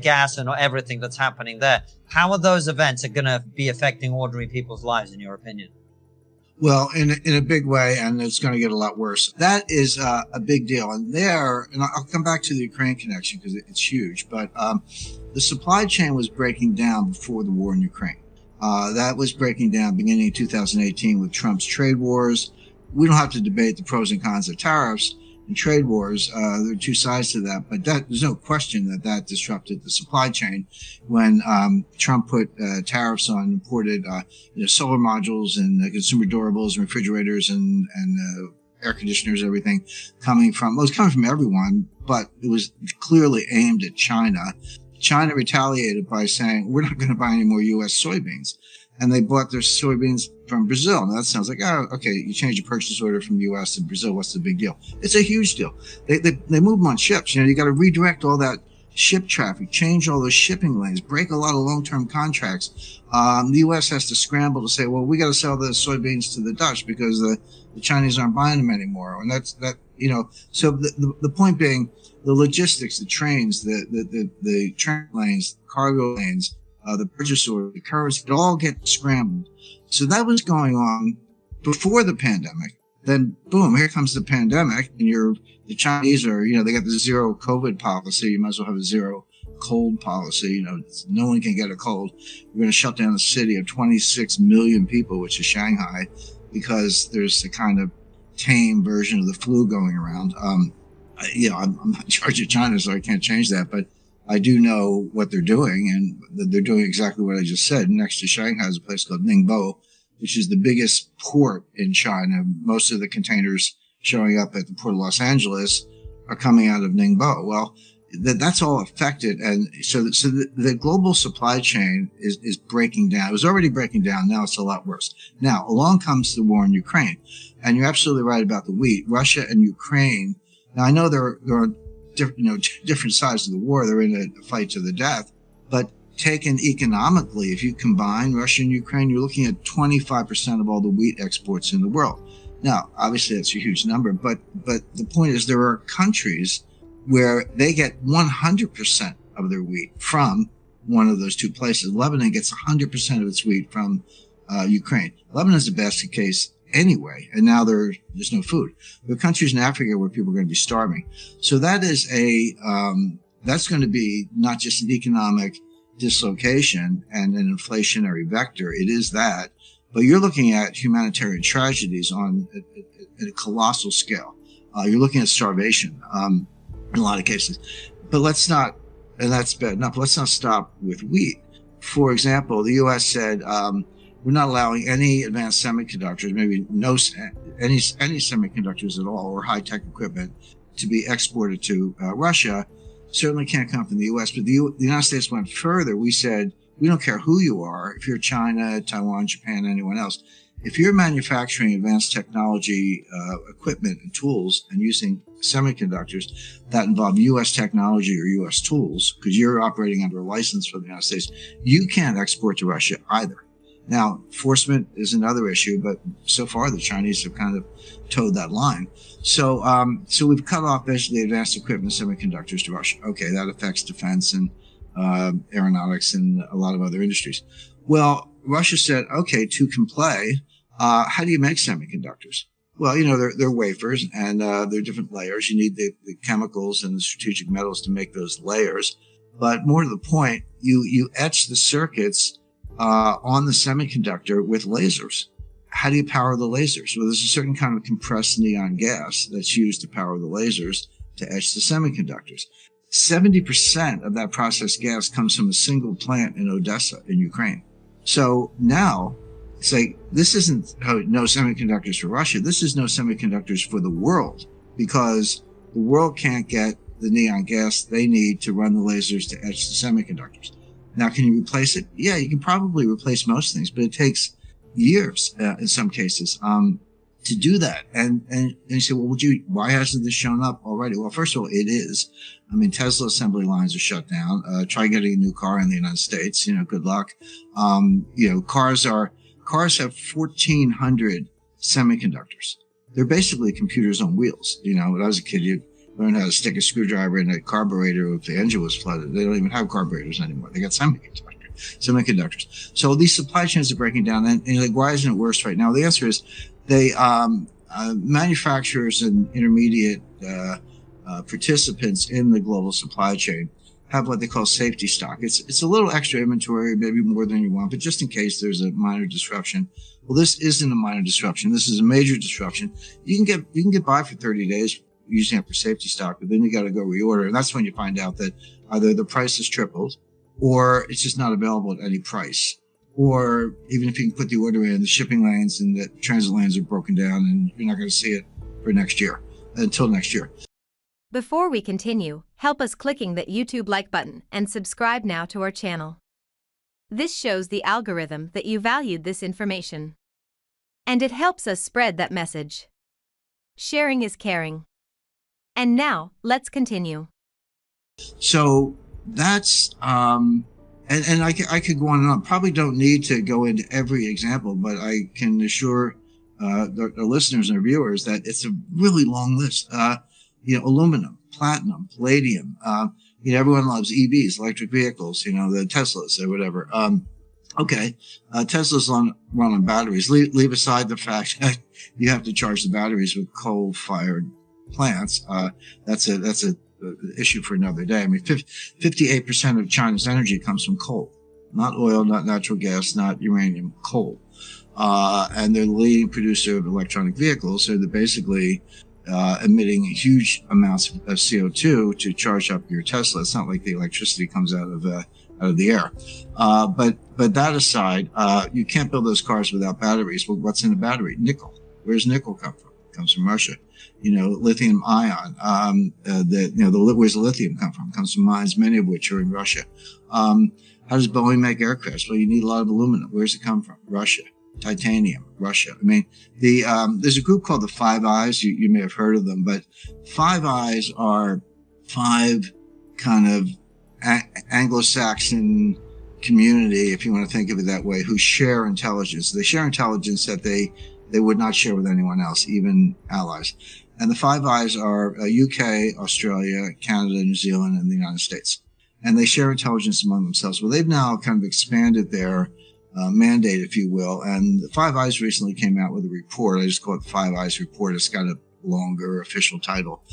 gas and everything that's happening there. How are those events going to be affecting ordinary people's lives, in your opinion? Well, in a big way, and it's going to get a lot worse. That is a big deal. And I'll come back to the Ukraine connection because it's huge, but the supply chain was breaking down before the war in Ukraine. That was breaking down beginning in 2018 with Trump's trade wars. We don't have to debate the pros and cons of tariffs and trade wars. There are two sides to that, but there's no question that disrupted the supply chain when Trump put tariffs on imported solar modules and consumer durables and refrigerators and air conditioners, everything it was coming from everyone, but it was clearly aimed at China. China retaliated by saying, we're not going to buy any more U.S. soybeans. And they bought their soybeans from Brazil. Now that sounds like, oh, okay, you change your purchase order from the U.S. to Brazil. What's the big deal? It's a huge deal. They move them on ships. You got to redirect all that ship traffic, change all those shipping lanes, break a lot of long-term contracts. The U.S. has to scramble to say, well, we got to sell the soybeans to the Dutch because the Chinese aren't buying them anymore. And so the point being, the logistics, the trains, the train lanes, cargo lanes, the purchase order, the currency, it all get scrambled. So that was going on before the pandemic. Then boom, here comes the pandemic, and the Chinese are, they got the zero COVID policy. You might as well have a zero cold policy. No one can get a cold. We're going to shut down a city of 26 million people, which is Shanghai, because there's a kind of tame version of the flu going around. I'm not in charge of China, so I can't change that, but I do know what they're doing, and they're doing exactly what I just said. Next to Shanghai is a place called Ningbo, which is the biggest port in China. Most of the containers showing up at the port of Los Angeles are coming out of Ningbo. Well, that's all affected. And so the global supply chain is breaking down. It was already breaking down. Now it's a lot worse. Now, along comes the war in Ukraine. And you're absolutely right about the wheat. Russia and Ukraine. Now, I know there are different sides of the war. They're in a fight to the death. But taken economically, if you combine Russia and Ukraine, you're looking at 25% of all the wheat exports in the world. Now, obviously, that's a huge number. But the point is there are countries where they get 100% of their wheat from one of those two places. Lebanon gets 100% of its wheat from Ukraine. Lebanon is a basket case anyway, and now there's no food. There are countries in Africa where people are going to be starving. So that is that's going to be not just an economic dislocation and an inflationary vector. It is that, but you're looking at humanitarian tragedies on a colossal scale. You're looking at starvation in a lot of cases. But let's not, and that's bad enough, let's not stop with wheat. For example, the U.S. said, we're not allowing any advanced semiconductors, maybe any semiconductors at all, or high-tech equipment to be exported to Russia. Certainly can't come from the U.S. But the United States went further. We said, we don't care who you are, if you're China, Taiwan, Japan, anyone else. If you're manufacturing advanced technology equipment and tools and using semiconductors that involve U.S. technology or U.S. tools, because you're operating under a license for the United States, you can't export to Russia either. Now, enforcement is another issue, but so far the Chinese have kind of towed that line. So we've cut off basically advanced equipment and semiconductors to Russia. Okay, that affects defense and aeronautics and a lot of other industries. Well, Russia said, okay, to comply, how do you make semiconductors? Well, they're wafers and they're different layers. You need the chemicals and the strategic metals to make those layers. But more to the point, you etch the circuits on the semiconductor with lasers. How do you power the lasers? Well, there's a certain kind of compressed neon gas that's used to power the lasers to etch the semiconductors. 70% of that processed gas comes from a single plant in Odessa in Ukraine. So now it's like, this isn't no semiconductors for Russia. This is no semiconductors for the world, because the world can't get the neon gas they need to run the lasers to etch the semiconductors. Now, can you replace it? Yeah, you can probably replace most things, but it takes years in some cases to do that. And you say, well, why hasn't this shown up already? Well, first of all, it is. I mean, Tesla assembly lines are shut down. Try getting a new car in the United States. Good luck. Cars have 1,400 semiconductors. They're basically computers on wheels. When I was a kid, learn how to stick a screwdriver in a carburetor if the engine was flooded. They don't even have carburetors anymore. They got semiconductors. So these supply chains are breaking down. And you're like, why isn't it worse right now? The answer is they manufacturers and intermediate participants in the global supply chain have what they call safety stock. It's a little extra inventory, maybe more than you want, but just in case there's a minor disruption. Well, this isn't a minor disruption. This is a major disruption. You can get by for 30 days using it for safety stock, but then you got to go reorder. And that's when you find out that either the price has tripled or it's just not available at any price. Or even if you can put the order in, the shipping lanes and the transit lanes are broken down and you're not going to see it for next year, until next year. Before we continue, help us clicking that YouTube like button and subscribe now to our channel. This shows the algorithm that you valued this information. And it helps us spread that message. Sharing is caring. And now, let's continue. So that's, and I could go on and on. Probably don't need to go into every example, but I can assure the listeners and our viewers that it's a really long list. Aluminum, platinum, palladium. Everyone loves EVs, electric vehicles, the Teslas or whatever. Teslas run on batteries. Leave aside the fact that you have to charge the batteries with coal-fired plants. That's a issue for another day. I mean, 58% of China's energy comes from coal, not oil, not natural gas, not uranium, coal. And they're the leading producer of electronic vehicles, so they're basically emitting huge amounts of CO2 to charge up your Tesla. It's not like the electricity comes out of the air. But that aside, you can't build those cars without batteries. Well, what's in a battery? Nickel. Where's nickel come from? It comes from Russia. Lithium ion. Where's the lithium come from? It comes from mines, many of which are in Russia. How does Boeing make aircrafts? Well, you need a lot of aluminum. Where's it come from? Russia. Titanium, Russia. I mean, there's a group called the Five Eyes. You may have heard of them, but Five Eyes are five kind of Anglo-Saxon community, if you want to think of it that way, who share intelligence. They share intelligence that they would not share with anyone else, even allies. And the Five Eyes are UK, Australia, Canada, New Zealand, and the United States. And they share intelligence among themselves. Well, they've now kind of expanded their mandate, if you will. And the Five Eyes recently came out with a report. I just call it the Five Eyes Report. It's got a longer official title.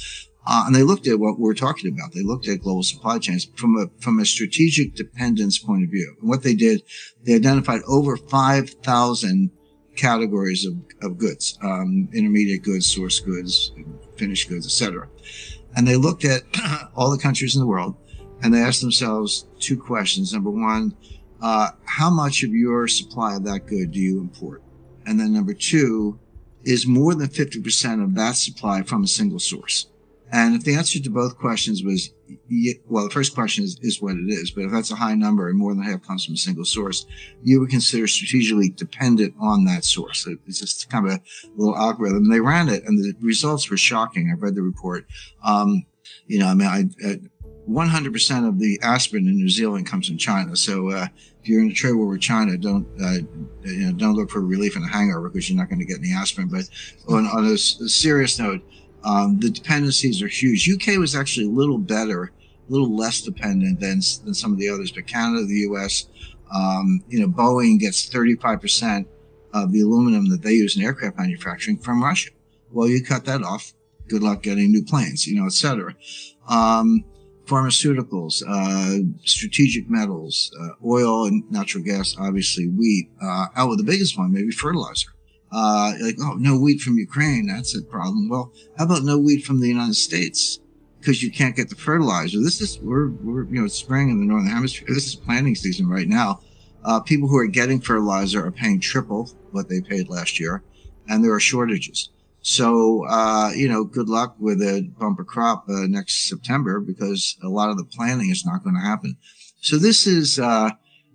And they looked at what we're talking about. They looked at global supply chains from a strategic dependence point of view. And what they did, they identified over 5,000 categories of goods, intermediate goods, source goods, finished goods, etc. And they looked at all the countries in the world, and they asked themselves two questions. Number one, how much of your supply of that good do you import? And then number two, is more than 50% of that supply from a single source? And if the answer to both questions was, well, the first question is what it is, but if that's a high number and more than half comes from a single source, you would consider strategically dependent on that source. It's just kind of a little algorithm. And they ran it, and the results were shocking. I've read the report. 100% of the aspirin in New Zealand comes from China. So if you're in a trade war with China, don't look for relief in a hangover, because you're not going to get any aspirin. But on a serious note, the dependencies are huge. UK was actually a little better, a little less dependent than some of the others. But Canada, the US, Boeing gets 35% of the aluminum that they use in aircraft manufacturing from Russia. Well, you cut that off. Good luck getting new planes, et cetera. Pharmaceuticals, strategic metals, oil and natural gas, obviously wheat. The biggest one, maybe fertilizer. No wheat from Ukraine, that's a problem. Well, how about no wheat from the United States? Because you can't get the fertilizer. We're it's spring in the Northern Hemisphere. This is planting season right now. People who are getting fertilizer are paying triple what they paid last year, and there are shortages. So, good luck with a bumper crop next September, because a lot of the planting is not going to happen. So this is,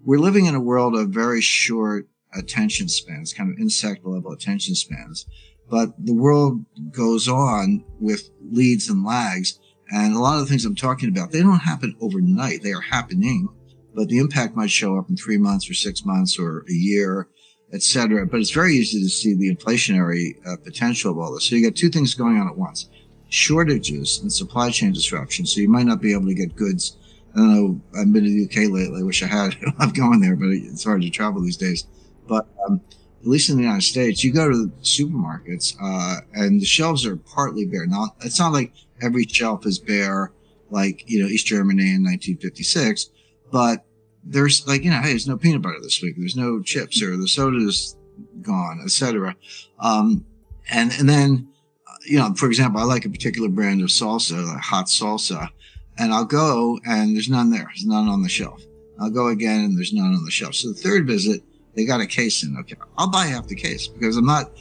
we're living in a world of very short attention spans, kind of insect level attention spans. But the world goes on with leads and lags. And a lot of the things I'm talking about, they don't happen overnight. They are happening, but the impact might show up in 3 months or 6 months or a year, etc. But it's very easy to see the inflationary potential of all this. So you got two things going on at once. shortages and supply chain disruption. So you might not be able to get goods. I don't know. I've been to the UK lately. I wish I had. I'm going there, but it's hard to travel these days. But at least in the United States, you go to the supermarkets and the shelves are partly bare. Now, it's not like every shelf is bare, like, East Germany in 1956, but there's like, hey, there's no peanut butter this week. There's no chips, or the soda's gone, etc. And then, for example, I like a particular brand of salsa, like hot salsa, and I'll go and there's none there. There's none on the shelf. I'll go again and there's none on the shelf. So the third visit, they got a case in. Okay, I'll buy half the case because I'm not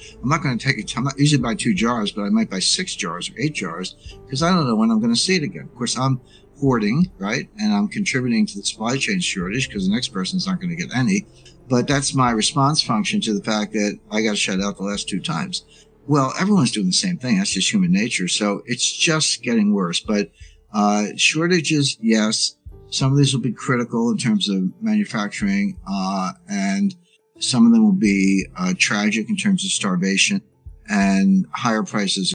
going to take it. I'm not usually buy 2 jars, but I might buy 6 jars or 8 jars because I don't know when I'm going to see it again. Of course, I'm hoarding, right? And I'm contributing to the supply chain shortage because the next person's not going to get any. But that's my response function to the fact that I got shut out the last 2 times. Well, everyone's doing the same thing. That's just human nature. So it's just getting worse. But shortages, yes. Some of these will be critical in terms of manufacturing, and some of them will be tragic in terms of starvation and higher prices.